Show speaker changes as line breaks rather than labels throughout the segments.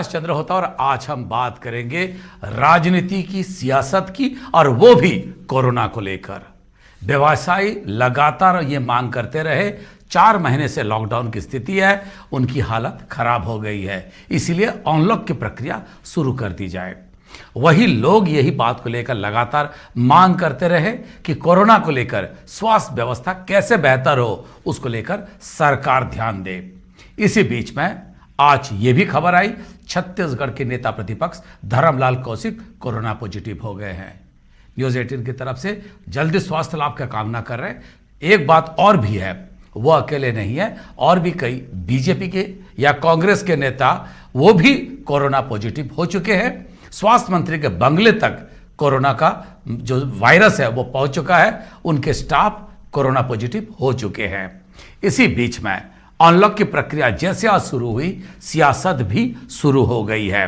चंद्र होता और आज हम बात करेंगे राजनीति की, सियासत की, और वो भी कोरोना को लेकर। व्यवसायी लगातार ये मांग करते रहे, 4 महीने से लॉकडाउन की स्थिति है, उनकी हालत खराब हो गई है, इसीलिए अनलॉक की प्रक्रिया शुरू कर दी जाए। वही लोग यही बात को लेकर लगातार मांग करते रहे कि कोरोना को लेकर स्वास्थ्य व्यवस्था कैसे बेहतर हो, उसको लेकर सरकार ध्यान दे। इसी बीच में आज ये भी खबर आई, छत्तीसगढ़ के नेता प्रतिपक्ष धर्मलाल कौशिक कोरोना पॉजिटिव हो गए हैं। न्यूज़ 18 की तरफ से जल्दी स्वास्थ्य लाभ का कामना कर रहे हैं। एक बात और भी है, वो अकेले नहीं है, और भी कई बीजेपी के या कांग्रेस के नेता वो भी कोरोना पॉजिटिव हो चुके हैं। स्वास्थ्य मंत्री के बंगले तक कोरोना का जो वायरस है वो पहुंच चुका है, उनके स्टाफ कोरोना पॉजिटिव हो चुके हैं। इसी बीच में अनलॉक की प्रक्रिया जैसे आज शुरू हुई, सियासत भी शुरू हो गई है।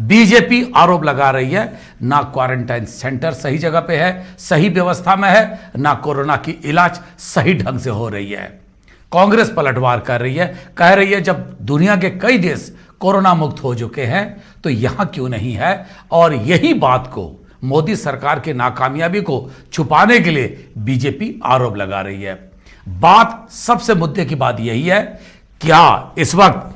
बीजेपी आरोप लगा रही है, ना क्वारंटाइन सेंटर सही जगह पे है, सही व्यवस्था में है, ना कोरोना की इलाज सही ढंग से हो रही है। कांग्रेस पलटवार कर रही है, कह रही है जब दुनिया के कई देश कोरोना मुक्त हो चुके हैं तो यहां क्यों नहीं है। और यही बात को, मोदी सरकार की नाकामयाबी को छुपाने के लिए बीजेपी आरोप लगा रही है। बात, सबसे मुद्दे की बात यही है, क्या इस वक्त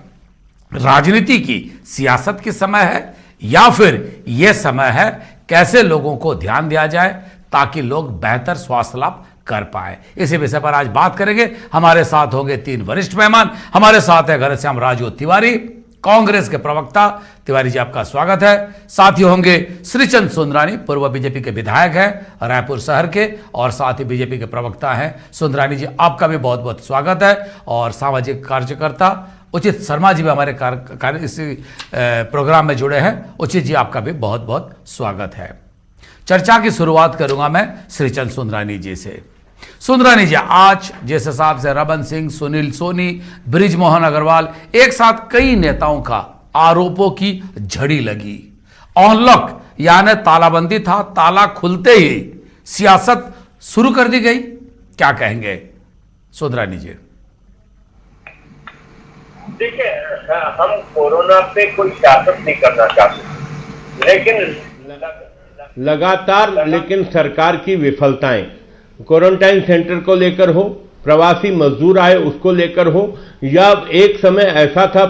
राजनीति की, सियासत की समय है या फिर यह समय है कैसे लोगों को ध्यान दिया जाए ताकि लोग बेहतर स्वास्थ्य लाभ कर पाए। इसी विषय पर आज बात करेंगे। हमारे साथ होंगे 3 वरिष्ठ मेहमान। हमारे साथ है घनश्याम राजू तिवारी, कांग्रेस के प्रवक्ता। तिवारी जी, आपका स्वागत है। साथ ही होंगे श्रीचंद सुंदरानी, पूर्व बीजेपी के विधायक हैं रायपुर शहर के, और साथ ही बीजेपी के प्रवक्ता हैं। सुंदरानी जी, आपका भी बहुत बहुत स्वागत है। और सामाजिक कार्यकर्ता उचित शर्मा जी भी हमारे इसी प्रोग्राम में जुड़े हैं। उचित जी, आपका भी बहुत बहुत स्वागत है। चर्चा की शुरुआत करूंगा मैं श्रीचंद सुंदरानी जी से। सुंदरानी जी, आज जिस हिसाब से रमन सिंह, सुनील सोनी, बृजमोहन अग्रवाल, एक साथ कई नेताओं का आरोपों की झड़ी लगी। अनलॉक यानी तालाबंदी था, ताला खुलते ही सियासत शुरू कर दी गई, क्या कहेंगे सुंदरानी जी?
देखिए, हम कोरोना पे कोई सियासत नहीं करना चाहते, लेकिन लगातार सरकार की विफलताएं, क्वारंटाइन सेंटर को लेकर हो, प्रवासी मजदूर आए उसको लेकर हो, या एक समय ऐसा था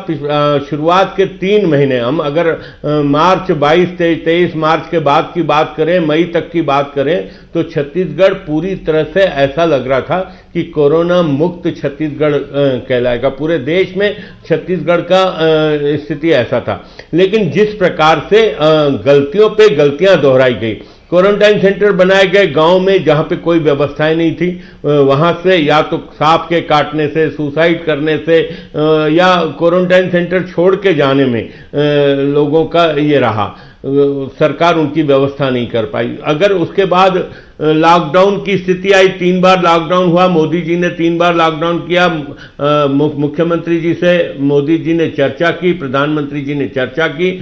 शुरुआत के 3 महीने, हम अगर मार्च 22-23 मार्च के बाद की बात करें, मई तक की बात करें, तो छत्तीसगढ़ पूरी तरह से ऐसा लग रहा था कि कोरोना मुक्त छत्तीसगढ़ कहलाएगा। पूरे देश में छत्तीसगढ़ का स्थिति ऐसा था। लेकिन जिस प्रकार से गलतियों पे गलतियां दोहराई गई, क्वारंटाइन सेंटर बनाए गए गांव में जहां पे कोई व्यवस्थाएं नहीं थी, वहां से या तो सांप के काटने से, सुसाइड करने से, या क्वारंटाइन सेंटर छोड़ के जाने में लोगों का ये रहा, सरकार उनकी व्यवस्था नहीं कर पाई। अगर उसके बाद लॉकडाउन की स्थिति आई, 3 बार लॉकडाउन हुआ, मोदी जी ने 3 बार लॉकडाउन किया। मुख्यमंत्री जी से मोदी जी ने चर्चा की, प्रधानमंत्री जी ने चर्चा की,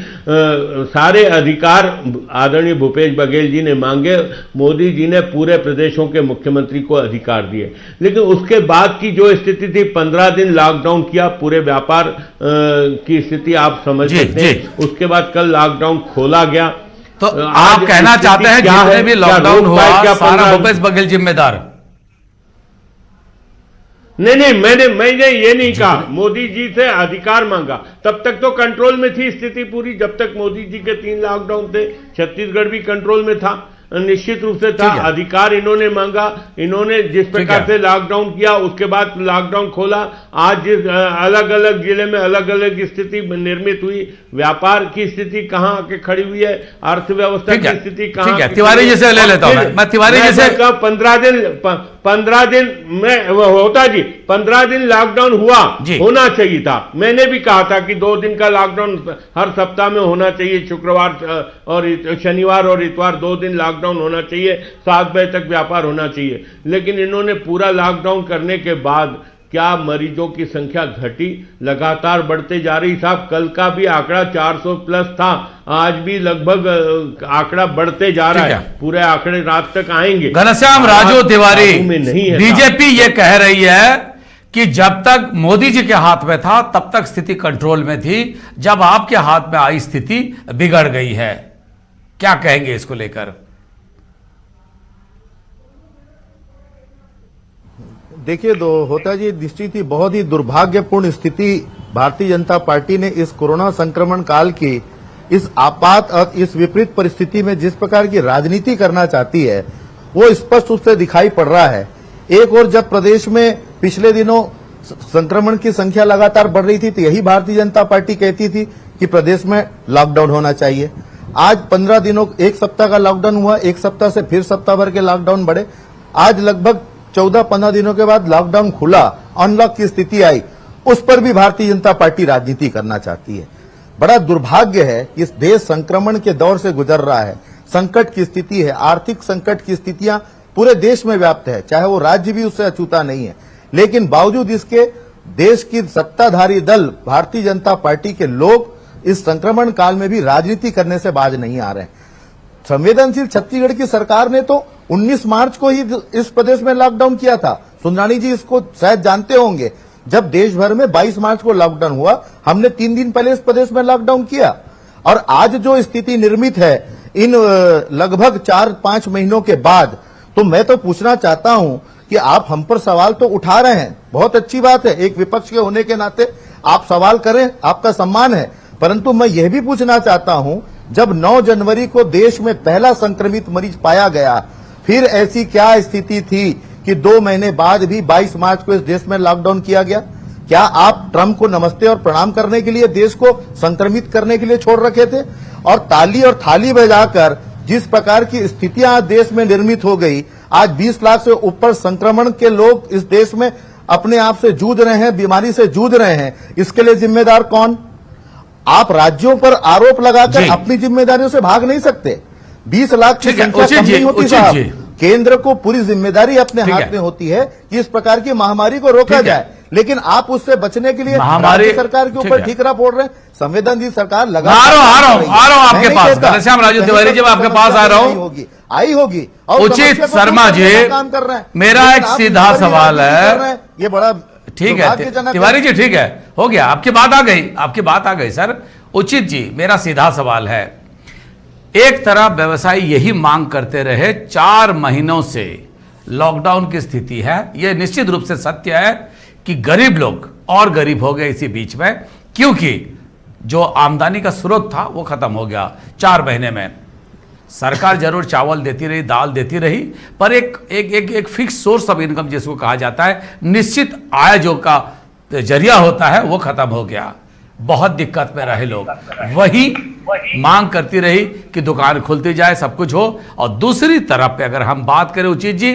सारे अधिकार आदरणीय भूपेश बघेल जी ने मांगे, मोदी जी ने पूरे प्रदेशों के मुख्यमंत्री को अधिकार दिए। लेकिन उसके बाद की जो स्थिति थी, 15 दिन लॉकडाउन किया, पूरे व्यापार की स्थिति आप समझ सकते हैं। उसके बाद कल लॉकडाउन खोला गया।
तो आप कहना चाहते हैं जितने भी लॉकडाउन हुआ सारा भूपेश बघेल जिम्मेदार?
नहीं, मैंने ये नहीं कहा। मोदी जी से अधिकार मांगा, तब तक तो कंट्रोल में थी स्थिति पूरी। जब तक मोदी जी के 3 लॉकडाउन थे, छत्तीसगढ़ भी कंट्रोल में था, निश्चित रूप से था। अधिकार इन्होंने मांगा, इन्होंने जिस प्रकार से लॉकडाउन किया, उसके बाद लॉकडाउन खोला। आज जिस अलग अलग जिले में अलग अलग स्थिति निर्मित हुई, व्यापार की स्थिति कहां आके खड़ी हुई है, अर्थव्यवस्था की स्थिति कहां।
तिवारी जी से ले लेता हूं मैं तिवारी जी से।
15 दिन में होता जी, 15 दिन लॉकडाउन हुआ, होना चाहिए था। मैंने भी कहा था कि 2 दिन का लॉकडाउन हर सप्ताह में होना चाहिए, शुक्रवार और शनिवार और इतवार 2 दिन लॉकडाउन होना चाहिए, 7 बजे तक व्यापार होना चाहिए। लेकिन इन्होंने पूरा लॉकडाउन करने के बाद क्या मरीजों की संख्या घटी, लगातार बढ़ते जा रही। साहब, कल का भी आंकड़ा 400 प्लस था, आज भी लगभग आंकड़ा बढ़ते जा रहा है। पूरे आंकड़े रात तक आएंगे।
घनश्याम राजू तिवारी, बीजेपी ये कह रही है कि जब तक मोदी जी के हाथ में था तब तक स्थिति कंट्रोल में थी, जब आपके हाथ में आई स्थिति बिगड़ गई है। क्या कहेंगे इसको लेकर?
देखिए, होता जी निश्चित ही बहुत ही दुर्भाग्यपूर्ण स्थिति भारतीय जनता पार्टी ने इस कोरोना संक्रमण काल की इस आपात और इस विपरीत परिस्थिति में जिस प्रकार की राजनीति करना चाहती है वो स्पष्ट रूप से दिखाई पड़ रहा है। एक और जब प्रदेश में पिछले दिनों संक्रमण की संख्या लगातार बढ़ रही थी तो यही भारतीय जनता पार्टी कहती थी कि प्रदेश में लॉकडाउन होना चाहिए। आज 15 दिनों, एक सप्ताह का लॉकडाउन हुआ, एक सप्ताह से फिर सप्ताह भर के लॉकडाउन बढ़े। आज लगभग 14-15 दिनों के बाद लॉकडाउन खुला, अनलॉक की स्थिति आई, उस पर भी भारतीय जनता पार्टी राजनीति करना चाहती है। बड़ा दुर्भाग्य है कि इस देश संक्रमण के दौर से गुजर रहा है, संकट की स्थिति है, आर्थिक संकट की स्थितियां पूरे देश में व्याप्त है, चाहे वो राज्य भी उससे अछूता नहीं है। लेकिन बावजूद इसके देश की सत्ताधारी दल भारतीय जनता पार्टी के लोग इस संक्रमण काल में भी राजनीति करने से बाज नहीं आ रहे। संवेदनशील छत्तीसगढ़ की सरकार ने तो 19 मार्च को ही इस प्रदेश में लॉकडाउन किया था। सुंदरानी जी इसको शायद जानते होंगे। जब देश भर में 22 मार्च को लॉकडाउन हुआ, हमने 3 दिन पहले इस प्रदेश में लॉकडाउन किया। और आज जो स्थिति निर्मित है इन लगभग 4-5 महीनों के बाद, तो मैं तो पूछना चाहता हूं कि आप हम पर सवाल तो उठा रहे हैं, बहुत अच्छी बात है, एक विपक्ष के होने के नाते आप सवाल करें, आपका सम्मान है। परंतु मैं यह भी पूछना चाहता हूं, जब 9 जनवरी को देश में पहला संक्रमित मरीज पाया गया, फिर ऐसी क्या स्थिति थी कि 2 महीने बाद भी 22 मार्च को इस देश में लॉकडाउन किया गया? क्या आप ट्रंप को नमस्ते और प्रणाम करने के लिए देश को संक्रमित करने के लिए छोड़ रखे थे? और ताली और थाली बजाकर जिस प्रकार की स्थितियां देश में निर्मित हो गई, आज 20 लाख से ऊपर संक्रमण के लोग इस देश में अपने आप से जूझ रहे हैं, बीमारी से जूझ रहे हैं, इसके लिए जिम्मेदार कौन? आप राज्यों पर आरोप लगाकर अपनी जिम्मेदारियों से भाग नहीं सकते। 20 लाख की संख्या कम नहीं होती साहब। केंद्र को पूरी जिम्मेदारी अपने हाथ में होती है कि इस प्रकार की महामारी को रोका जाए, लेकिन आप उससे बचने के लिए राज्य सरकार के ऊपर ठीकरा फोड़ रहे हैं। संवेदनशील सरकार लगा
आ रहा हूं आपके पास, घनश्याम राजू तिवारी जी, आपके पास आ रहा हूं,
आई होगी।
उचित शर्मा जी, मेरा एक सीधा सवाल है,
ये बड़ा
ठीक है तिवारी जी, ठीक है, हो गया, आपकी बात आ गई, आपकी बात आ गई सर। उचित जी, मेरा सीधा सवाल है, एक तरफ व्यवसायी यही मांग करते रहे 4 महीनों से लॉकडाउन की स्थिति है, यह निश्चित रूप से सत्य है कि गरीब लोग और गरीब हो गए इसी बीच में, क्योंकि जो आमदनी का स्रोत था वो खत्म हो गया 4 महीने में। सरकार जरूर चावल देती रही, दाल देती रही, पर एक फिक्स सोर्स ऑफ इनकम जिसको कहा जाता है, निश्चित आय जो का जरिया होता है, वो खत्म हो गया। बहुत दिक्कत में रहे लोग, वही मांग करती रही कि दुकान खुलती जाए, सब कुछ हो। और दूसरी तरफ पे अगर हम बात करें उचित जी,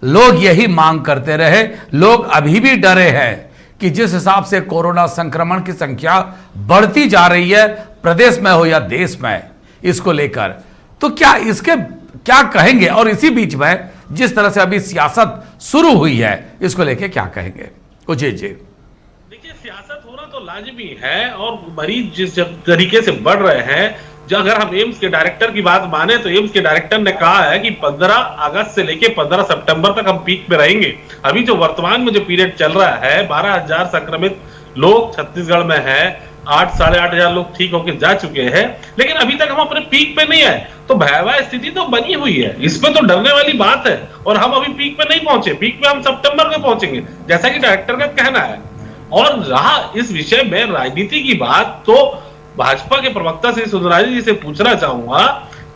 लोग यही मांग करते रहे, लोग अभी भी डरे हैं कि जिस हिसाब से कोरोना संक्रमण की संख्या बढ़ती जा रही है, प्रदेश में हो या देश में, इसको लेकर तो क्या इसके क्या कहेंगे? और इसी बीच में जिस तरह से अभी सियासत शुरू हुई है, इसको लेके क्या कहेंगे उचित जी?
देखिए, सियासत होना तो लाजमी है, और मरीज जिस तरीके से बढ़ रहे हैं, जो अगर हम एम्स के डायरेक्टर की बात माने तो एम्स के डायरेक्टर ने कहा है कि 15 अगस्त से लेके 15 सितंबर तक हम पीक पे रहेंगे। अभी जो वर्तमान में जो पीरियड चल रहा है, 12,000 संक्रमित लोग छत्तीसगढ़ में है, 8-8,500 हजार लोग ठीक होकर जा चुके हैं, लेकिन अभी तक हम अपने पीक पे नहीं आए। तो भयावह स्थिति तो बनी हुई है, इसमें तो डरने वाली बात है। और हम अभी पीक पे नहीं पहुंचे, पीक पे हम सितंबर में पहुंचेंगे, जैसा कि डायरेक्टर का कहना है। और रहा इस विषय में राजनीति की बात, तो भाजपा के प्रवक्ता श्री सुंदरानी जी से पूछना चाहूंगा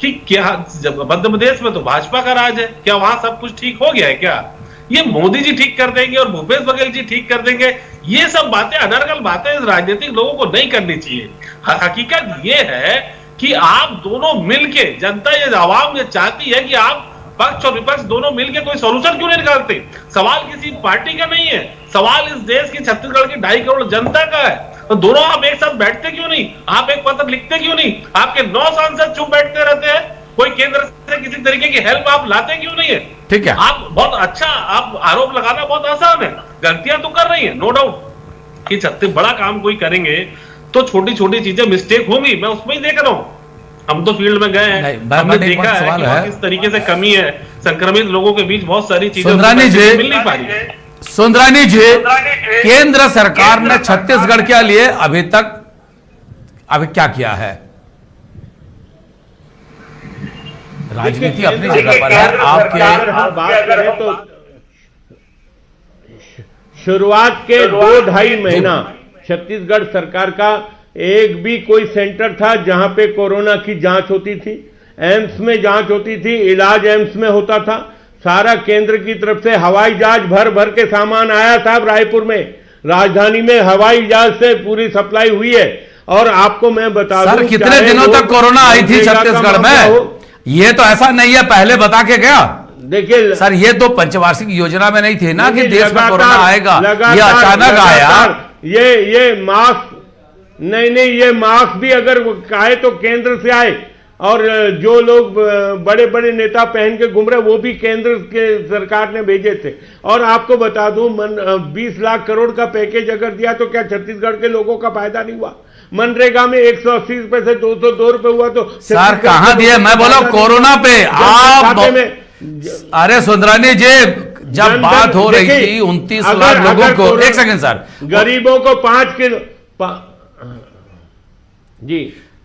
कि क्या मध्य प्रदेश में तो भाजपा का राज है, क्या वहां सब कुछ ठीक हो गया है? क्या ये मोदी जी ठीक कर देंगे और भूपेश बघेल जी ठीक कर देंगे? ये सब बातें, अनर्गल बातें इस राजनीतिक लोगों को नहीं करनी चाहिए। हकीकत ये है कि आप दोनों मिलके, जनता ये आवाम ये चाहती है कि आप पक्ष और विपक्ष दोनों मिलकर कोई सॉल्यूशन क्यों नहीं निकालते? सवाल किसी पार्टी का नहीं है, सवाल इस देश की छत्तीसगढ़ की 2.5 करोड़ जनता का है। तो दोनों आप एक साथ बैठते क्यों नहीं? आप एक पत्र लिखते क्यों नहीं? आपके 9 सांसद चुप बैठते रहते हैं, कोई केंद्र से किसी तरीके की हेल्प आप लाते क्यों नहीं है?
ठीक है,
आप बहुत अच्छा, आप आरोप लगाना बहुत आसान है, गलतियां तो कर रही है, नो डाउट कि छत्तीस बड़ा काम कोई करेंगे तो छोटी छोटी चीजें मिस्टेक होंगी, मैं उसमें ही देख रहा हूं। हम तो फील्ड में गए हैं, हमने देखा है कि किस तरीके से कमी है, संक्रमित लोगों के बीच बहुत सारी चीजें मिल नहीं पा रही है।
सुंदरानी जी, केंद्र सरकार ने छत्तीसगढ़ के लिए अभी क्या किया है? राजनीति अपनी जगह पर है। आपके
हम बात करें तो शुरुआत के 2-2.5 महीना छत्तीसगढ़ सरकार का एक भी कोई सेंटर था जहां पे कोरोना की जांच होती थी, एम्स में जांच होती थी, इलाज एम्स में होता था। सारा केंद्र की तरफ से हवाई जहाज भर भर के सामान आया था। रायपुर में, राजधानी में हवाई जहाज से पूरी सप्लाई हुई है। और आपको मैं बता दूं,
सर कितने दिनों तक कोरोना आई थी छत्तीसगढ़ में? ये तो ऐसा नहीं है पहले बता के गया।
देखिए
सर, ये तो पंचवार्षिक योजना में नहीं थे ना कि देश में कोरोना आएगा, ये अचानक आया।
ये मास्क नहीं, ये मास्क भी अगर आए तो केंद्र से आए, और जो लोग बड़े बड़े नेता पहन के घूम रहे वो भी केंद्र के सरकार ने भेजे थे। और आपको बता दूं, 20 लाख करोड़ का पैकेज अगर दिया तो क्या छत्तीसगढ़ के लोगों का फायदा नहीं हुआ? मनरेगा में 180 रुपए से 202 रुपए हुआ तो
सर कहां दिए? मैं बोला कोरोना पे आप अरे सुंदरानी जी, जब बात हो रही थी 29 लाख लोगों को, एक सेकंड सर,
गरीबों को 5 किलो जी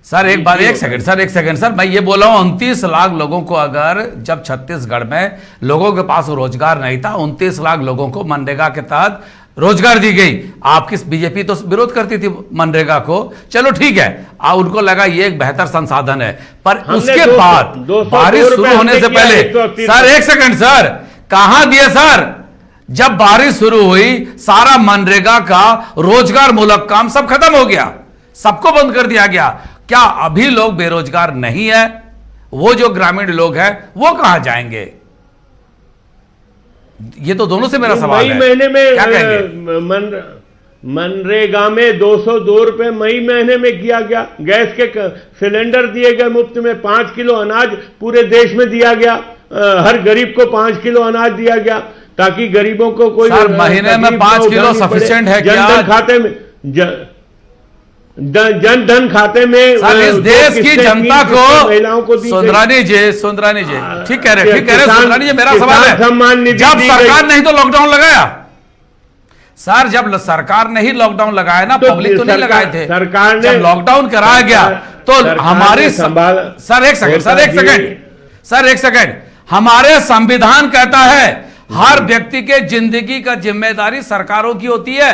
सर एक सेकंड सर, मैं ये बोला हूं 29 लाख लोगों को, अगर जब छत्तीसगढ़ में लोगों के पास रोजगार नहीं था, 29 लाख लोगों को मनरेगा के तहत रोजगार दी गई। आपकी बीजेपी तो विरोध करती थी मनरेगा को, चलो ठीक है, उनको लगा ये एक बेहतर संसाधन है, पर उसके बाद बारिश शुरू होने से पहले, सर एक सेकंड सर, कहां दिए सर? जब बारिश शुरू हुई सारा मनरेगा का रोजगार मूलक काम सब खत्म हो गया, सबको बंद कर दिया गया। क्या अभी लोग बेरोजगार नहीं है? वो जो ग्रामीण लोग हैं वो कहां जाएंगे? ये तो दोनों से मेरा सवाल है।
मई महीने में
क्या कहेंगे?
मनरेगा में 202 रुपए मई महीने में किया गया। गैस के सिलेंडर दिए गए मुफ्त में, 5 किलो अनाज पूरे देश में दिया गया, हर गरीब को 5 किलो अनाज दिया गया ताकि गरीबों को कोई
महीने में 5 किलो सफिशिएंट है क्या?
जनधन खाते में जनधन खाते में
सर इस देश की जनता को
महिलाओं को
सुंदरानी जी ठीक कह रहे सुंदरानी जी, मेरा सवाल है, जब सरकार नहीं तो लॉकडाउन लगाया? सर जब सरकार ने ही लॉकडाउन लगाया ना, पब्लिक तो नहीं लगाए थे।
सरकार ने
जब लॉकडाउन कराया गया तो हमारी सर एक सेकंड, हमारे संविधान कहता है हर व्यक्ति के जिंदगी का जिम्मेदारी सरकारों की होती है।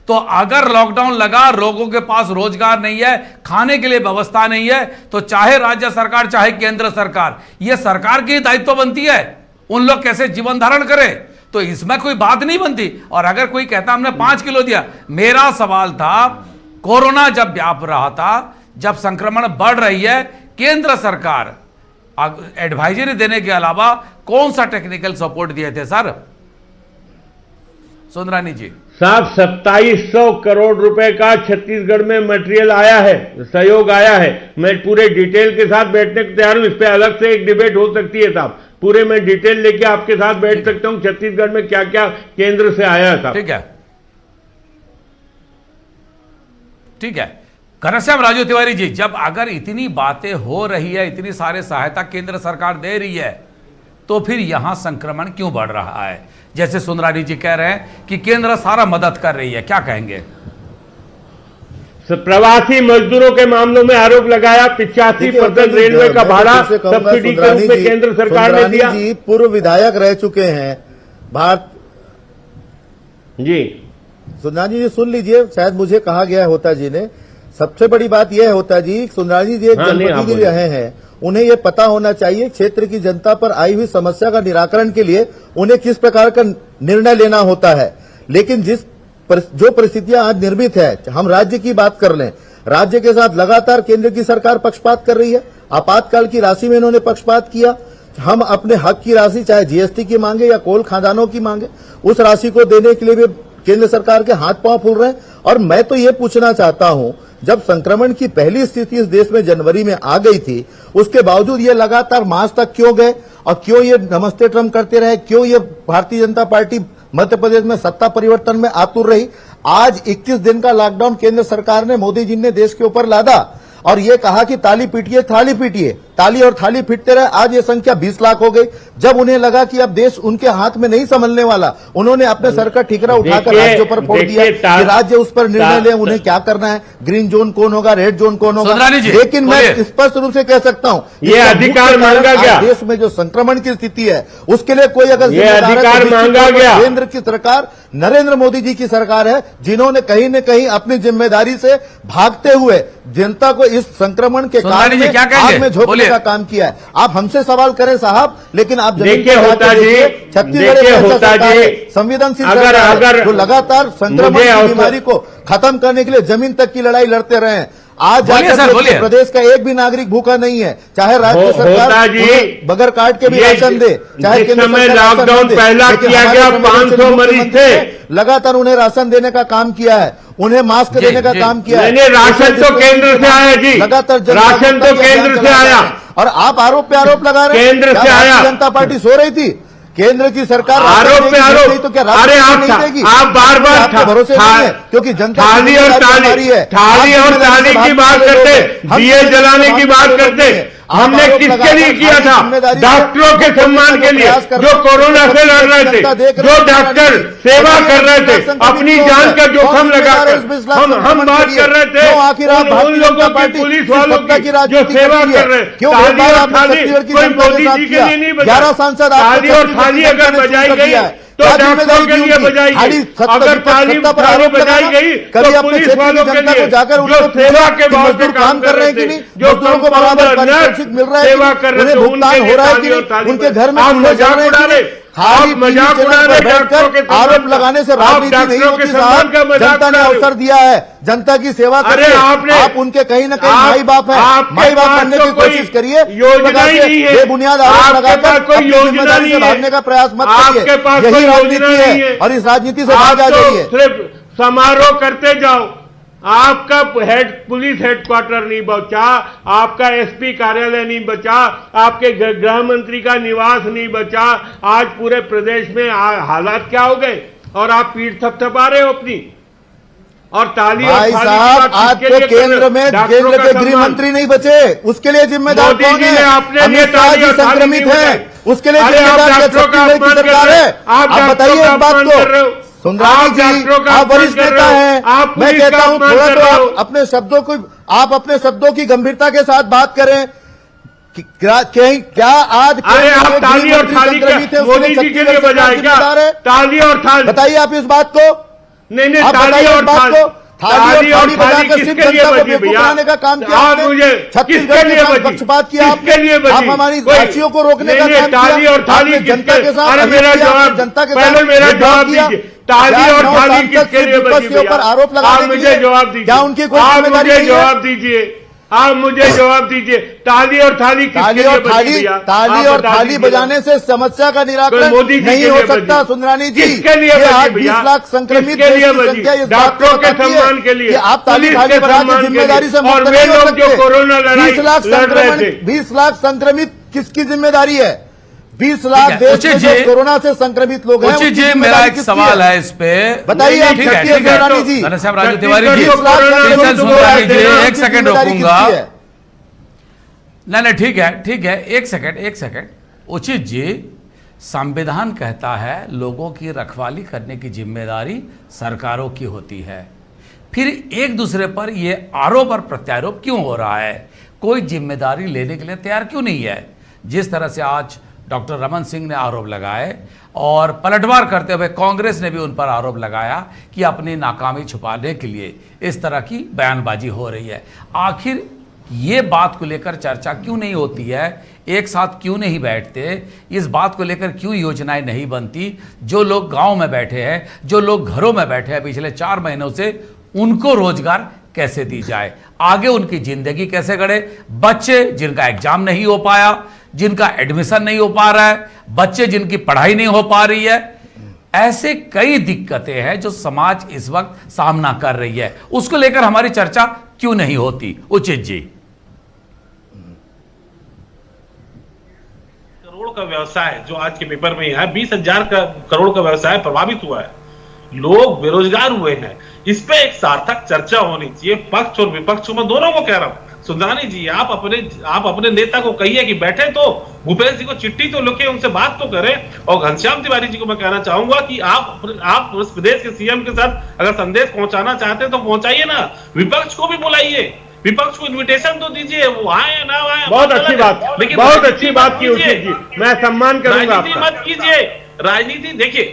तो अगर लॉकडाउन लगा, लोगों के पास रोजगार नहीं है, खाने के लिए व्यवस्था नहीं है, तो चाहे राज्य सरकार चाहे केंद्र सरकार, यह सरकार की दायित्व बनती है उन लोग कैसे जीवन धारण करें। तो इसमें कोई बात नहीं बनती। और अगर कोई कहता हमने 5 किलो दिया, मेरा सवाल था कोरोना जब व्याप रहा था, जब संक्रमण बढ़ रही है, केंद्र सरकार एडवाइजरी देने के अलावा कौन सा टेक्निकल सपोर्ट दिए थे सर? सुंदरानी जी
साहब 2700 करोड़ रुपए का छत्तीसगढ़ में मटेरियल आया है, सहयोग आया है। मैं पूरे डिटेल के साथ बैठने को तैयार हूं। इस पे अलग से एक डिबेट हो सकती है साहब, पूरे मैं डिटेल लेके आपके साथ बैठ सकता हूं छत्तीसगढ़ में क्या क्या केंद्र से आया है साहब।
ठीक है घनश्याम राजू तिवारी जी, जब अगर इतनी बातें हो रही है, इतनी सारे सहायता केंद्र सरकार दे रही है, तो फिर यहां संक्रमण क्यों बढ़ रहा है? जैसे सुंदरानी जी कह रहे हैं कि केंद्र सारा मदद कर रही है, क्या कहेंगे?
प्रवासी मजदूरों के मामलों में आरोप लगाया, 85% रेलवे का भाड़ा सब्सिडी के रूप में केंद्र सरकार ने दिया।
जी पूर्व विधायक रह चुके हैं भारत
जी।
सुंदरानी जी सुन लीजिए, शायद मुझे कहा गया होता जी ने, सबसे बड़ी बात यह होता जी, सुंदरानी जी एक जनप्रतिनिधि रहे हैं, उन्हें यह पता होना चाहिए क्षेत्र की जनता पर आई हुई समस्या का निराकरण के लिए उन्हें किस प्रकार का निर्णय लेना होता है। लेकिन जो परिस्थितियां आज निर्मित है, हम राज्य की बात कर लें, राज्य के साथ लगातार केंद्र की सरकार पक्षपात कर रही है। आपातकाल की राशि में इन्होंने पक्षपात किया। हम अपने हक की राशि चाहे जीएसटी की मांगे या कोल खदानों की मांगे, उस राशि को देने के लिए भी केंद्र सरकार के हाथ पांव फूल रहे हैं। और मैं तो ये पूछना चाहता हूं, जब संक्रमण की पहली स्थिति इस देश में जनवरी में आ गई थी, उसके बावजूद ये लगातार मार्च तक क्यों गए और क्यों ये नमस्ते ट्रम्प करते रहे? क्यों ये भारतीय जनता पार्टी मध्य प्रदेश में सत्ता परिवर्तन में आतुर रही? आज 21 दिन का लॉकडाउन केंद्र सरकार ने, मोदी जी ने देश के ऊपर लादा और ये कहा कि ताली पीटिए थाली पीटिए। ताली और थाली फिटते रहे। आज ये संख्या 20 लाख हो गई। जब उन्हें लगा कि अब देश उनके हाथ में नहीं संभलने वाला, उन्होंने अपने सर का ठिकरा उठाकर राज्यों पर फोड़ दिया कि राज्य उस पर निर्णय ले, उन्हें क्या करना है, ग्रीन जोन कौन होगा, रेड जोन कौन होगा। लेकिन मैं स्पष्ट रूप से कह सकता हूं,
ये अधिकार मांगा गया।
देश में जो संक्रमण की स्थिति है उसके लिए कोई अगर
अधिकार मांगा गया,
केंद्र की सरकार नरेंद्र मोदी जी की सरकार है, जिन्होंने कहीं न कहीं अपनी जिम्मेदारी से भागते हुए जनता को इस संक्रमण के काल में आग में झोंकने का काम किया है। आप हमसे सवाल करें साहब, लेकिन आप
देखिए होता जी,
छत्तीसगढ़ संवेदनशील सरकार जो लगातार संक्रमण की बीमारी को खत्म करने के लिए जमीन तक की लड़ाई लड़ते रहे हैं। आज जाकर प्रदेश का एक भी नागरिक भूखा नहीं है, चाहे राज्य सरकार बगैर कार्ड के भी राशन दे, चाहे केंद्र सरकार
लॉकडाउन पहला किया गया 500 मरीज थे,
लगातार उन्हें राशन देने का काम किया है, उन्हें मास्क देने का काम किया है।
राशन तो केंद्र से आया जी,
लगातार
राशन तो केंद्र से आया,
और आप आरोप पे आरोप लगा रहे हैं।
केंद्र से आया,
जनता पार्टी सो रही थी, केंद्र की सरकार
आरोप पे आरोप,
तो क्या
अरे आप बार बार
आपके भरोसे नहीं है, क्योंकि जनता
थाली और थाली की बात करते, दिए जलाने की बात करते। हमने किसके लिए किया था? डॉक्टरों के सम्मान के लिए, जो कोरोना से लड़ रहे थे, जो डॉक्टर सेवा कर रहे थे, अपनी जान का जोखिम लगाकर हम बात कर रहे थे उन लोगों की, पुलिस वालों की जो सेवा कर रहे हैं। ताली और थाली कोई मोदी जी के लिए नहीं बजा,
11 सांसद
ताली और थाली अगर बजाई गई तो डॉक्टरों के लिए बजाई गई, अगर ताली बजाई गई तो पुलिस वालों के लिए जो सेवा के बाद में काम कर रहे थे, जो
को बराबर मिल रहा है,
सेवा कर रहे थे,
भुगतान हो रहा है कि उनके घर में
मजाक उड़ा रहे, मजाक उड़ा रहे डॉक्टरों के,
आरोप लगाने से राजनीति नहीं होती साहब। जनता ने अवसर दिया है, जनता की सेवा करिए। आप उनके कहीं न कहीं माई बाप है, माई बाप बनने की कोशिश करिए। बेबुनियाद आरोप लगाकर कोई योजना से भागने का प्रयास मत करिए, यही राजनीति है और इस राजनीति से भाग आ जाइए।
सिर्फ समारोह करते जाओ, आपका पुलिस हेडक्वार्टर नहीं बचा, आपका एसपी कार्यालय नहीं बचा, आपके गृह मंत्री का निवास नहीं बचा। आज पूरे प्रदेश में हालात क्या हो गए और आप पीठ थपथपा रहे हो अपनी, और ताली
भाई साहब आज तो केंद्र में केंद्र के गृह मंत्री नहीं बचे, उसके लिए जिम्मेदार कौन है? अमित शाह जी संक्रमित है, उसके लिए जिम्मेदार छत्तीसगढ़ की सरकार है। आप बताइए इस बात को। सुंदरानी जी आप वरिष्ठ नेता हैं, मैं कहता हूं थोड़ा तो आप अपने शब्दों की गंभीरता के साथ बात करें। क्या आज
आप ताली और थाली मोदी जी के लिए बजाए क्या? ताली और थाली बताइए
आप इस बात को।
नहीं ताली और थाली
बजाकर सिर्फ जनता को बेवकूफ बनाने का काम किया आपने। छत्तीसगढ़ के साथ पक्षपात किया आपने, आप हमारी राशियों को रोकने का काम
ताली और थाली
जनता के साथ,
जनता के साथ मेरा जवाब दीजिए, ताली और थाली किसके लिए बची?
ऊपर आरोप लगाने के लिए
जवाब दीजिए,
क्या उनकी कोई जिम्मेदारी नहीं है?
जवाब दीजिए, आप मुझे जवाब दीजिए, ताली और थाली
ताली और थाली बजाने से समस्या का निराकरण नहीं हो सकता। सुंदरानी जी
किसके लिए
20 लाख संक्रमित
डॉक्टरों के सम्मान के लिए,
आप ताली थाली बजा के जिम्मेदारी से मुक्त नहीं हो सकते।
कोरोना लड़ाई
20 लाख संक्रमित किसकी जिम्मेदारी है? 20 लाख देश में जो कोरोना से संक्रमित लोग हैं,
जी मेरा एक सवाल है इस पे,
बताइए आप। रानी जी,
राजू तिवारी जी, एक सेकंड रोकूंगा। नहीं ठीक है, एक सेकंड। उचित जी, संविधान कहता है लोगों की रखवाली करने की जिम्मेदारी सरकारों की होती है, फिर एक दूसरे पर यह आरोप और प्रत्यारोप क्यों हो रहा है? कोई जिम्मेदारी लेने के लिए तैयार क्यों नहीं है? जिस तरह से आज डॉक्टर रमन सिंह ने आरोप लगाए और पलटवार करते हुए कांग्रेस ने भी उन पर आरोप लगाया कि अपनी नाकामी छुपाने के लिए इस तरह की बयानबाजी हो रही है। आखिर ये बात को लेकर चर्चा क्यों नहीं होती है? एक साथ क्यों नहीं बैठते? इस बात को लेकर क्यों योजनाएं नहीं बनती? जो लोग गांव में बैठे हैं, जो लोग घरों में बैठे हैं पिछले 4 महीनों से, उनको रोजगार कैसे दी जाए, आगे उनकी जिंदगी कैसे गढ़े? बच्चे जिनका एग्जाम नहीं हो पाया, जिनका एडमिशन नहीं हो पा रहा है, बच्चे जिनकी पढ़ाई नहीं हो पा रही है, ऐसे कई दिक्कतें हैं जो समाज इस वक्त सामना कर रही है, उसको लेकर हमारी चर्चा क्यों नहीं होती? उचित जी,
करोड़ का व्यवसाय जो आज के पेपर में है, 20,000 करोड़ का व्यवसाय प्रभावित हुआ है, लोग बेरोजगार हुए हैं। इस पे एक सार्थक चर्चा होनी चाहिए, पक्ष और विपक्ष में दोनों को कह रहा हूं। सुंदरानी जी, आप अपने नेता को कहिए कि बैठे तो भूपेश जी को चिट्ठी तो लिखे, उनसे बात तो करें। और घनश्याम तिवारी जी को मैं कहना चाहूंगा कि आप उस प्रदेश के सीएम के साथ अगर संदेश पहुंचाना चाहते हैं तो पहुंचाइए ना, विपक्ष को भी बुलाइए, विपक्ष को इन्विटेशन तो दीजिए, वो आए ना आए।
बहुत अच्छी बात, लेकिन बहुत अच्छी बात की उचित जी, मैं सम्मान करूंगा
राजनीति मत कीजिए, राजनीति देखिए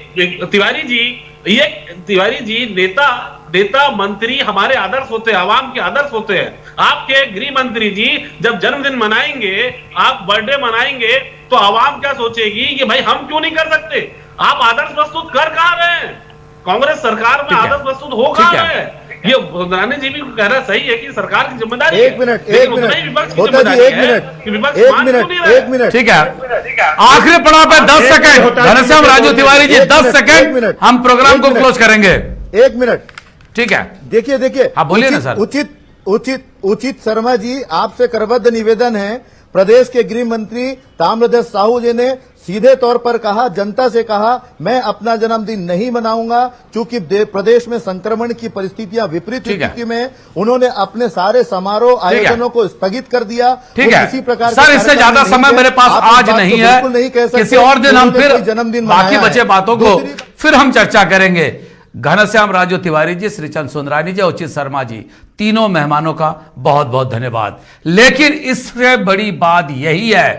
तिवारी जी नेता मंत्री हमारे आदर्श होते हैं, आवाम के आदर्श होते हैं। आपके गृह मंत्री जी जब जन्मदिन मनाएंगे, आप बर्थडे मनाएंगे, तो आवाम क्या सोचेगी कि भाई हम क्यों नहीं कर सकते? आप आदर्श प्रस्तुत कर कहां रहे हैं? कांग्रेस सरकार में आदर्श प्रस्तुत हो कहां रहे हैं? ये सुंदरानी जी भी कह रहा सही है कि सरकार की जिम्मेदारी
एक मिनट
ठीक है, आखिरी पड़ाव पे 10 सेकंड घनश्याम राजू तिवारी जी, 10 सेकंड, हम प्रोग्राम को क्लोज करेंगे।
1 मिनट,
ठीक है,
देखिए
हाँ बोलिए ना सर।
उचित शर्मा जी, आपसे करबद्ध निवेदन है। प्रदेश के गृह मंत्री ताम्रध्वज साहू जी ने सीधे तौर पर कहा, जनता से कहा, मैं अपना जन्मदिन नहीं मनाऊंगा क्योंकि प्रदेश में संक्रमण की परिस्थितियां विपरीत स्थिति में, उन्होंने अपने सारे समारोह आयोजनों को स्थगित कर दिया।
ठीक है,
इसी प्रकार
सर इससे ज्यादा समय मेरे पास आज नहीं है, किसी और दिन हम फिर
जन्मदिन
बाकी बचे बातों को फिर हम चर्चा करेंगे। घनश्याम राजू तिवारी जी, श्रीचंद सुंदरानी जी, उचित शर्मा जी, तीनों मेहमानों का बहुत बहुत धन्यवाद। लेकिन इससे बड़ी बात यही है,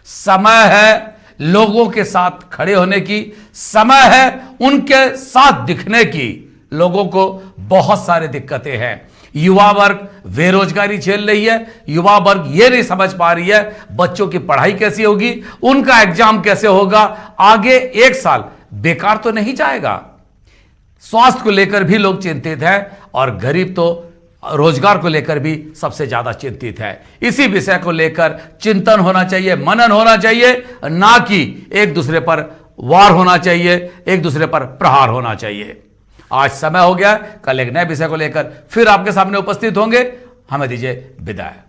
समय है लोगों के साथ खड़े होने की, समय है उनके साथ दिखने की। लोगों को बहुत सारी दिक्कतें हैं, युवा वर्ग बेरोजगारी झेल रही है, युवा वर्ग ये नहीं समझ पा रही है बच्चों की पढ़ाई कैसी होगी, उनका एग्जाम कैसे होगा, आगे 1 साल बेकार तो नहीं जाएगा। स्वास्थ्य को लेकर भी लोग चिंतित हैं और गरीब तो रोजगार को लेकर भी सबसे ज्यादा चिंतित है। इसी विषय को लेकर चिंतन होना चाहिए, मनन होना चाहिए, ना कि एक दूसरे पर वार होना चाहिए, एक दूसरे पर प्रहार होना चाहिए। आज समय हो गया, कल एक नए विषय को लेकर फिर आपके सामने उपस्थित होंगे। हमें दीजिए विदाई।